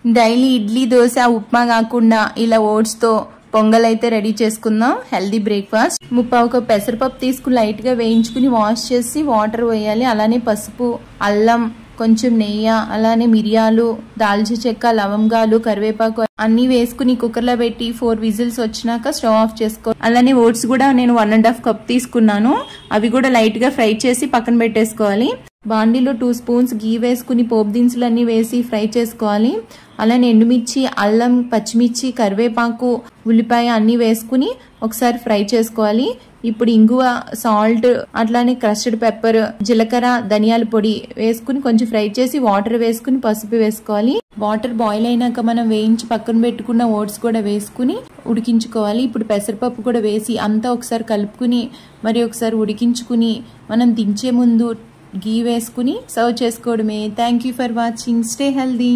Daily idli dosa upma కాకుండా ఇలా oats తో పొంగల్ అయితే రెడీ చేసుకుందాం. Healthy breakfast. 3/4 కప్ పెసరపప్పు తీసుకుని లైట్ గా వేయించుకుని వాష్ చేసి వాటర్ వేయాలి. అలానే పసుపు, అల్లం, కొంచెం నెయ్యి, అలానే మిరియాలు, దాల్చిన చెక్క, లవంగాలు, కరివేపాకు అన్ని వేసుకుని కుక్కర్ లో పెట్టి 4 విజిల్స్ వచ్చినాక స్టవ్ ఆఫ్ చేసుకో. అలానే ఓట్స్ కూడా నేను 1.5 కప్ తీసుకున్నాను. అవి కూడా లైట్ గా ఫ్రై చేసి పక్కన పెట్టేసుకోవాలి. బాండీలో 2 స్పూన్స్ గీ వేసుకుని పోపు దినుసులు అన్ని వేసి ఫ్రై చేసుకోవాలి. అలానే ఎండుమిర్చి, అల్లం, పచ్చిమిర్చి, కరివేపాకు, ఉల్లిపాయ అన్ని వేసుకుని ఒకసారి ఫ్రై చేసుకోవాలి. ఇప్పుడు ఇంగువ, సాల్ట్, అట్లానే క్రష్డ్ పెప్పర్, జీలకర్ర, ధనియాల పొడి వేసుకుని కొంచెం ఫ్రై చేసి వాటర్ వేసుకుని పసుపు వేసుకోవాలి. వాటర్ బాయిల్ అయినాక మనం వేయించి పక్కన పెట్టుకున్న ఓట్స్ కూడా వేసుకుని ఉడికించుకోవాలి. ఇప్పుడు పెసరపప్పు కూడా వేసి అంతా ఒకసారి కలుపుకుని మరి ఒకసారి ఉడికించుకుని మనం దించే ముందు గీ వేసుకుని సర్వ్ చేసుకోవడమే. Thank you for watching. Stay healthy.